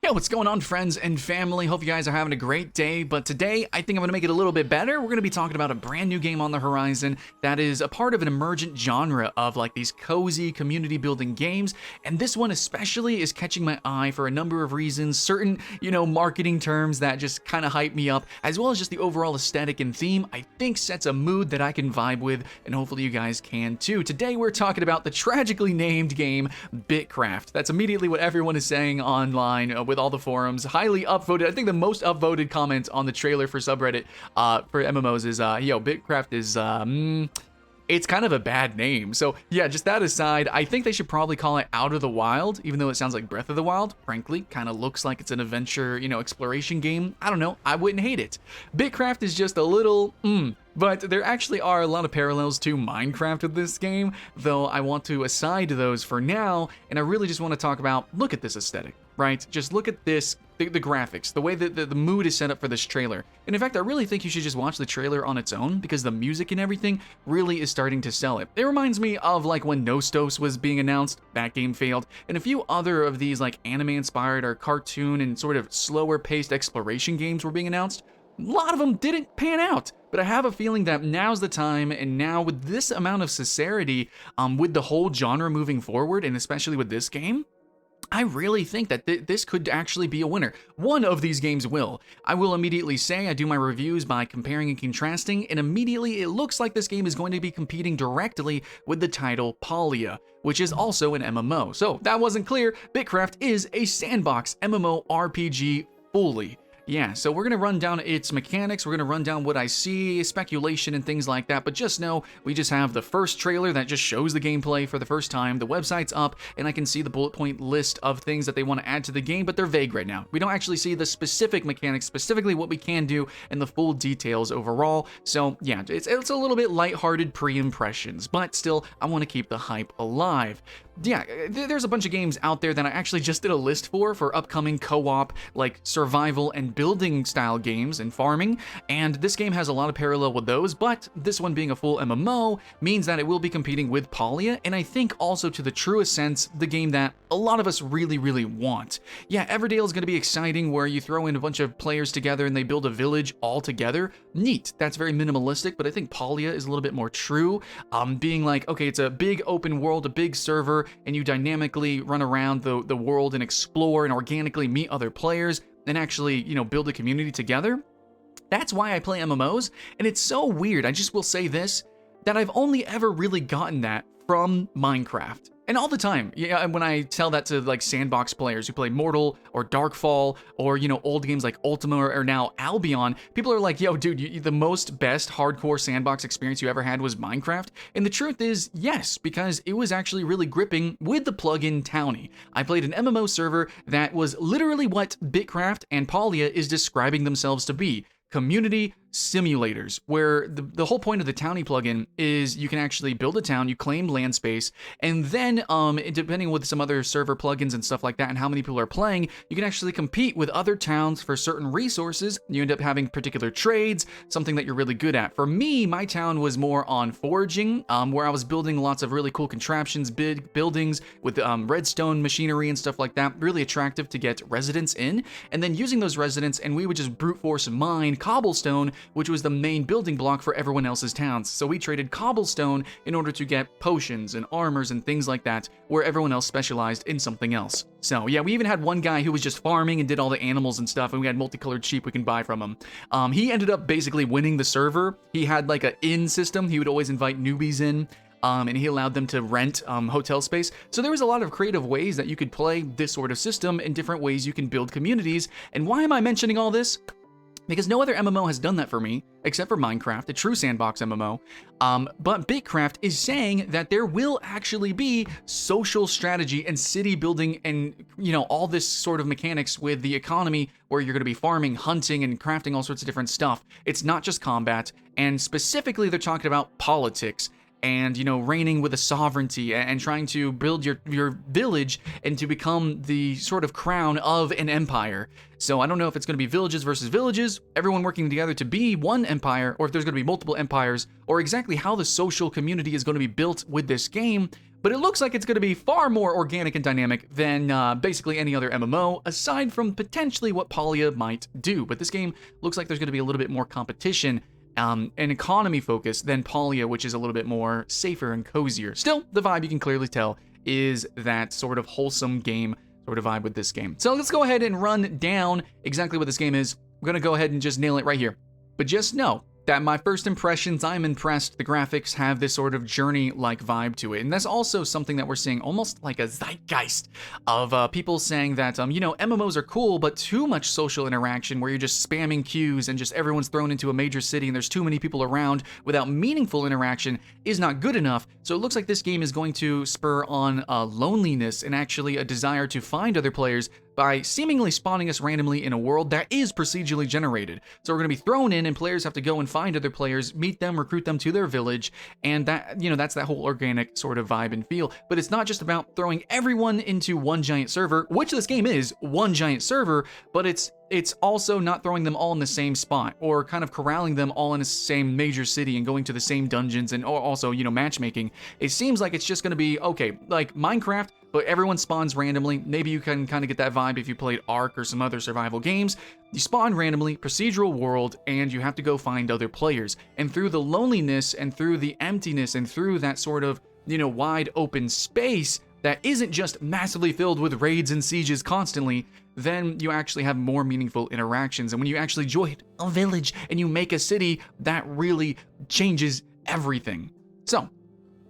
Yo, what's going on, friends and family? Hope you guys are having a great day, but today I think I'm going to make it a little bit better. We're going to be talking about a brand new game on the horizon that is a part of an emergent genre of like these cozy community building games, and this one especially is catching my eye for a number of reasons. Certain, marketing terms that just kind of hype me up, as well as just the overall aesthetic and theme I think sets a mood that I can vibe with, and hopefully you guys can too. Today we're talking about the tragically named game Bitcraft. That's immediately what everyone is saying online with all the forums. Highly upvoted. I think the most upvoted comment on the trailer for subreddit for MMOs is, Bitcraft is, it's kind of a bad name. So yeah, just that aside, I think they should probably call it Out of the Wild, even though it sounds like Breath of the Wild. Frankly, kind of looks like it's an adventure, exploration game. I don't know. I wouldn't hate it. Bitcraft is just a little, but there actually are a lot of parallels to Minecraft with this game, though I want to aside those for now, and I really just want to talk about, look at this aesthetic, right? Just look at this, the graphics, the way that the mood is set up for this trailer. And in fact, I really think you should just watch the trailer on its own, because the music and everything really is starting to sell it. It reminds me of like when Nostos was being announced, that game failed, and a few other of these like anime-inspired or cartoon and sort of slower-paced exploration games were being announced. A lot of them didn't pan out, but I have a feeling that now's the time, and now with this amount of sincerity, with the whole genre moving forward, and especially with this game, I really think that this could actually be a winner. One of these games will. I will immediately say I do my reviews by comparing and contrasting, and immediately it looks like this game is going to be competing directly with the title Palia, which is also an MMO. So that wasn't clear. Bitcraft is a sandbox MMORPG fully. Yeah, so we're going to run down its mechanics, we're going to run down what I see, speculation and things like that, but just know we just have the first trailer that just shows the gameplay for the first time, the website's up, and I can see the bullet point list of things that they want to add to the game, but they're vague right now. We don't actually see the specific mechanics, specifically what we can do, and the full details overall, so yeah, it's a little bit lighthearted pre-impressions, but still, I want to keep the hype alive. Yeah, there's a bunch of games out there that I actually just did a list for upcoming co-op, like survival and building style games and farming, and this game has a lot of parallel with those, but this one being a full MMO means that it will be competing with Palia, and I think also to the truest sense, the game that a lot of us really, really want. Yeah, Everdale is going to be exciting, where you throw in a bunch of players together and they build a village all together. Neat, that's very minimalistic, but I think Palia is a little bit more true, being like, okay, it's a big open world, a big server, and you dynamically run around the world and explore and organically meet other players and actually, build a community together. That's why I play MMOs, and it's so weird, I just will say this, that I've only ever really gotten that from Minecraft. And all the time, yeah, when I tell that to like sandbox players who play Mortal or Darkfall or, old games like Ultima or now Albion, people are like, yo, dude, the most best hardcore sandbox experience you ever had was Minecraft. And the truth is, yes, because it was actually really gripping with the plugin Townie. I played an MMO server that was literally what Bitcraft and Palia is describing themselves to be. Community simulators, where the whole point of the Townie plugin is you can actually build a town, you claim land space, and then depending with some other server plugins and stuff like that and how many people are playing, you can actually compete with other towns for certain resources. You end up having particular trades, something that you're really good at. For me, my town was more on foraging, where I was building lots of really cool contraptions, big buildings with redstone machinery and stuff like that, really attractive to get residents in, and then using those residents, and we would just brute force mine cobblestone, which was the main building block for everyone else's towns. So we traded cobblestone in order to get potions and armors and things like that, where everyone else specialized in something else. So yeah, we even had one guy who was just farming and did all the animals and stuff, and we had multicolored sheep we can buy from him. He ended up basically winning the server. He had like an inn system. He would always invite newbies in, and he allowed them to rent hotel space. So there was a lot of creative ways that you could play this sort of system and different ways you can build communities. And why am I mentioning all this? Because no other MMO has done that for me, except for Minecraft, a true sandbox MMO. But Bitcraft is saying that there will actually be social strategy and city building and, all this sort of mechanics with the economy where you're going to be farming, hunting, and crafting all sorts of different stuff. It's not just combat, and specifically they're talking about politics. and, reigning with a sovereignty and trying to build your village and to become the sort of crown of an empire. So I don't know if it's going to be villages versus villages, everyone working together to be one empire, or if there's going to be multiple empires, or exactly how the social community is going to be built with this game. But it looks like it's going to be far more organic and dynamic than basically any other MMO, aside from potentially what Palia might do. But this game looks like there's going to be a little bit more competition and economy focus than Palia, which is a little bit more safer and cozier. Still, the vibe you can clearly tell is that sort of wholesome game sort of vibe with this game. So let's go ahead and run down exactly what this game is. We're going to go ahead and just nail it right here. But just know that my first impressions, I'm impressed. The graphics have this sort of journey-like vibe to it. And that's also something that we're seeing almost like a zeitgeist of people saying that, MMOs are cool, but too much social interaction where you're just spamming queues and just everyone's thrown into a major city and there's too many people around without meaningful interaction is not good enough. So it looks like this game is going to spur on loneliness and actually a desire to find other players by seemingly spawning us randomly in a world that is procedurally generated. So we're going to be thrown in and players have to go and find other players, meet them, recruit them to their village, and that, that's that whole organic sort of vibe and feel. But it's not just about throwing everyone into one giant server, which this game is one giant server, but it's also not throwing them all in the same spot or kind of corralling them all in the same major city and going to the same dungeons and also, matchmaking. It seems like it's just going to be, okay, like Minecraft, but everyone spawns randomly. Maybe you can kind of get that vibe if you played Ark or some other survival games. You spawn randomly, procedural world, and you have to go find other players. And through the loneliness and through the emptiness and through that sort of, wide open space that isn't just massively filled with raids and sieges constantly, then you actually have more meaningful interactions. And when you actually join a village and you make a city, that really changes everything. So,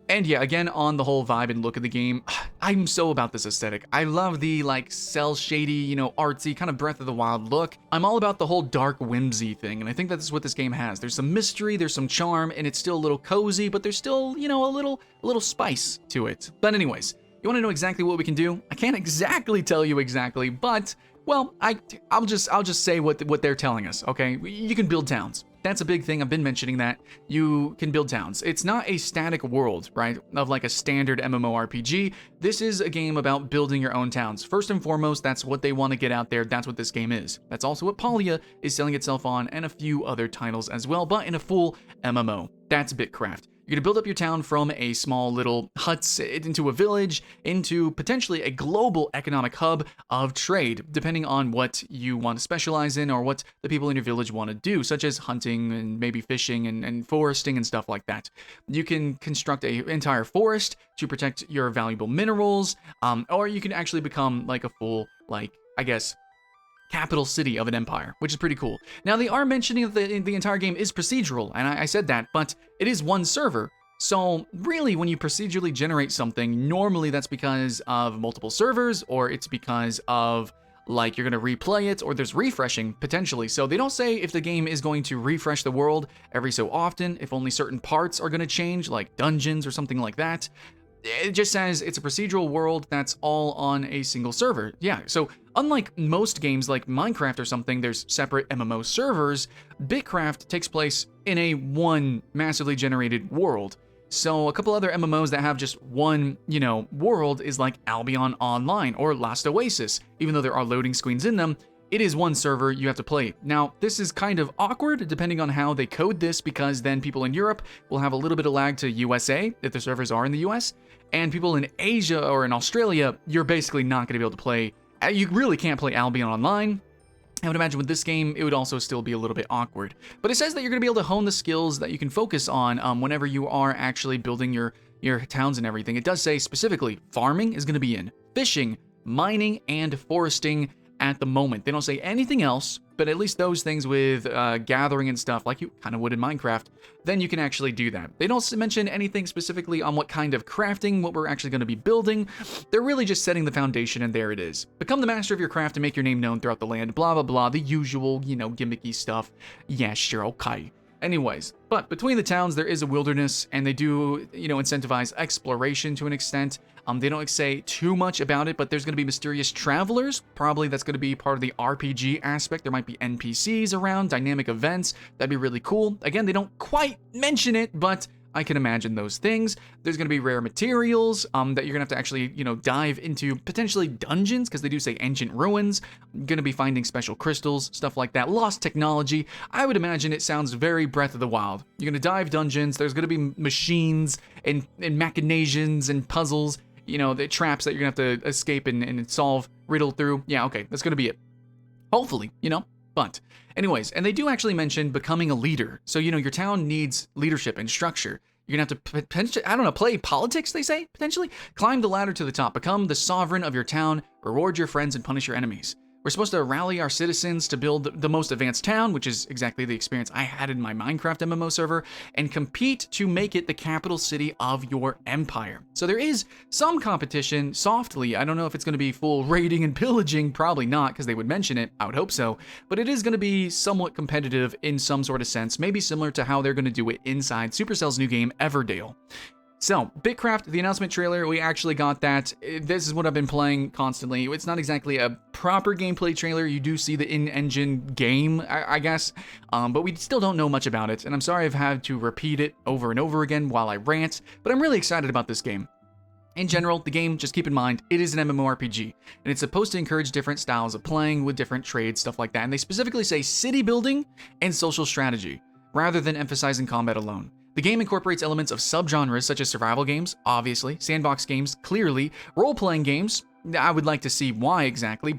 and yeah, again, on the whole vibe and look of the game, I'm so about this aesthetic. I love the cell shady, artsy kind of Breath of the Wild look. I'm all about the whole dark whimsy thing, and I think that's what this game has. There's some mystery, there's some charm, and it's still a little cozy, but there's still, a little spice to it. But anyways, you want to know exactly what we can do? I can't exactly tell you exactly, but well, I'll just say what they're telling us. Okay, you can build towns. That's a big thing. I've been mentioning that. You can build towns. It's not a static world, right, of like a standard MMORPG. This is a game about building your own towns. First and foremost, that's what they want to get out there. That's what this game is. That's also what Palia is selling itself on, and a few other titles as well, but in a full MMO. That's Bitcraft. You're going to build up your town from a small little huts into a village, into potentially a global economic hub of trade, depending on what you want to specialize in or what the people in your village want to do, such as hunting and maybe fishing and foresting and stuff like that. You can construct an entire forest to protect your valuable minerals, or you can actually become like a full, capital city of an empire, which is pretty cool. Now, they are mentioning that the entire game is procedural, and I said that, but it is one server. So really, when you procedurally generate something, normally that's because of multiple servers, or it's because of you're going to replay it, or there's refreshing potentially. So they don't say if the game is going to refresh the world every so often, if only certain parts are going to change, like dungeons or something like that. It just says it's a procedural world that's all on a single server. Yeah, so unlike most games like Minecraft or something, there's separate MMO servers. Bitcraft takes place in a one massively generated world. So a couple other MMOs that have just one, world is like Albion Online or Last Oasis. Even though there are loading screens in them, it is one server you have to play. Now, this is kind of awkward depending on how they code this, because then people in Europe will have a little bit of lag to USA if the servers are in the US, and people in Asia or in Australia, you're basically not going to be able to play. You really can't play Albion Online. I would imagine with this game, it would also still be a little bit awkward. But it says that you're going to be able to hone the skills that you can focus on whenever you are actually building your towns and everything. It does say specifically farming is going to be in, fishing, mining, and foresting at the moment. They don't say anything else, but at least those things with gathering and stuff, like you kind of would in Minecraft, then you can actually do that. They don't mention anything specifically on what kind of crafting, what we're actually going to be building. They're really just setting the foundation, and there it is. Become the master of your craft and make your name known throughout the land, blah, blah, blah, the usual, gimmicky stuff. Yeah, sure, okay. Anyways, but between the towns, there is a wilderness, and they do, incentivize exploration to an extent. They don't say too much about it, but there's going to be mysterious travelers. Probably that's going to be part of the RPG aspect. There might be NPCs around, dynamic events. That'd be really cool. Again, they don't quite mention it, but I can imagine those things. There's going to be rare materials that you're going to have to actually, dive into potentially dungeons, because they do say ancient ruins. Going to be finding special crystals, stuff like that. Lost technology. I would imagine it sounds very Breath of the Wild. You're going to dive dungeons. There's going to be machines and machinations and puzzles, the traps that you're going to have to escape and solve, riddle through. Yeah, okay, that's going to be it. Hopefully, But anyways, and they do actually mention becoming a leader. So, your town needs leadership and structure. You're going to have to potentially, play politics, they say, potentially. Climb the ladder to the top. Become the sovereign of your town. Reward your friends and punish your enemies. We're supposed to rally our citizens to build the most advanced town, which is exactly the experience I had in my Minecraft MMO server, and compete to make it the capital city of your empire. So there is some competition, softly. I don't know if it's going to be full raiding and pillaging, probably not, because they would mention it. I would hope so. But it is going to be somewhat competitive in some sort of sense, maybe similar to how they're going to do it inside Supercell's new game, Everdale. So, Bitcraft, the announcement trailer, we actually got that. This is what I've been playing constantly. It's not exactly a proper gameplay trailer. You do see the in-engine game, I guess, but we still don't know much about it. And I'm sorry I've had to repeat it over and over again while I rant, but I'm really excited about this game. In general, the game, just keep in mind, it is an MMORPG, and it's supposed to encourage different styles of playing with different trades, stuff like that. And they specifically say city building and social strategy, rather than emphasizing combat alone. The game incorporates elements of subgenres such as survival games, obviously, sandbox games, clearly, role-playing games, I would like to see why exactly,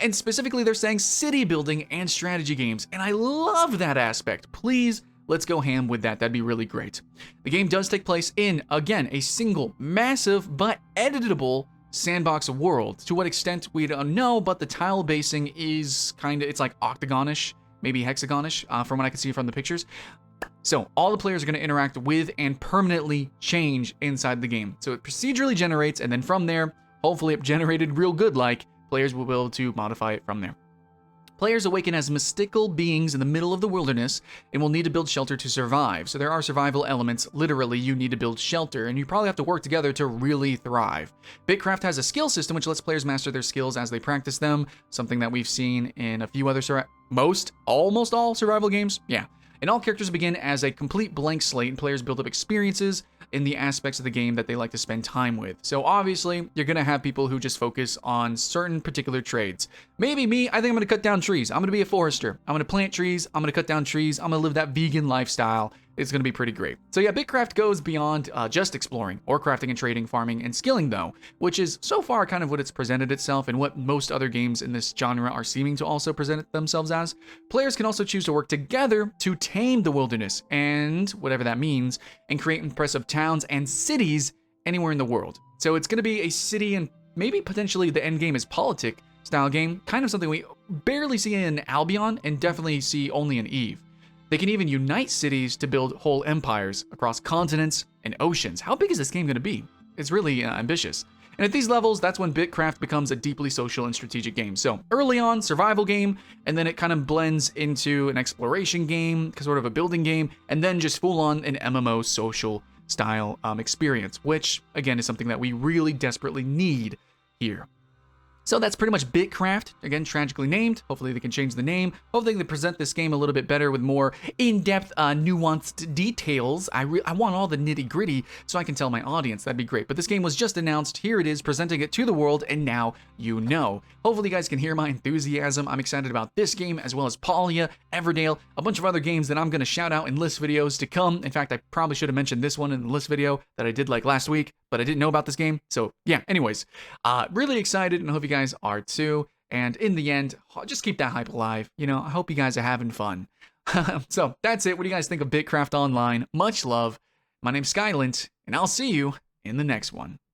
and specifically they're saying city building and strategy games, and I love that aspect. Please, let's go ham with that. That'd be really great. The game does take place in, again, a single, massive, but editable sandbox world. To what extent, we don't know, but the tile basing is it's like octagonish, maybe hexagonish, from what I can see from the pictures. So all the players are going to interact with and permanently change inside the game. So it procedurally generates, and then from there, hopefully it generated real good players will be able to modify it from there. Players awaken as mystical beings in the middle of the wilderness and will need to build shelter to survive. So there are survival elements. Literally, you need to build shelter, and you probably have to work together to really thrive. Bitcraft has a skill system which lets players master their skills as they practice them, something that we've seen in a few other almost all survival games. Yeah. And all characters begin as a complete blank slate, and players build up experiences in the aspects of the game that they like to spend time with. So obviously, you're going to have people who just focus on certain particular trades. Maybe me, I think I'm going to cut down trees. I'm going to be a forester. I'm going to plant trees. I'm going to cut down trees. I'm going to live that vegan lifestyle. It's going to be pretty great. So yeah, Bitcraft goes beyond just exploring or crafting and trading, farming and skilling though, which is so far kind of what it's presented itself and what most other games in this genre are seeming to also present themselves as. Players can also choose to work together to tame the wilderness and whatever that means, and create impressive towns and cities anywhere in the world. So it's going to be a city, and maybe potentially the end game is politic style game, kind of something we barely see in Albion and definitely see only in Eve. They can even unite cities to build whole empires across continents and oceans. How big is this game going to be? It's really ambitious. And at these levels, that's when Bitcraft becomes a deeply social and strategic game. So early on, survival game, and then it kind of blends into an exploration game, sort of a building game, and then just full on an MMO social style experience, which again is something that we really desperately need here. So that's pretty much Bitcraft, again, tragically named. Hopefully they can change the name. Hopefully they present this game a little bit better with more in-depth, nuanced details. I want all the nitty-gritty so I can tell my audience. That'd be great. But this game was just announced. Here it is, presenting it to the world, and now you know. Hopefully you guys can hear my enthusiasm. I'm excited about this game, as well as Palia, Everdale, a bunch of other games that I'm going to shout out in list videos to come. In fact, I probably should have mentioned this one in the list video that I did last week, but I didn't know about this game. So yeah, anyways, really excited, and I hope you guys are too. And in the end, just keep that hype alive. I hope you guys are having fun. So that's it. What do you guys think of Bitcraft Online? Much love. My name's Skylent, and I'll see you in the next one.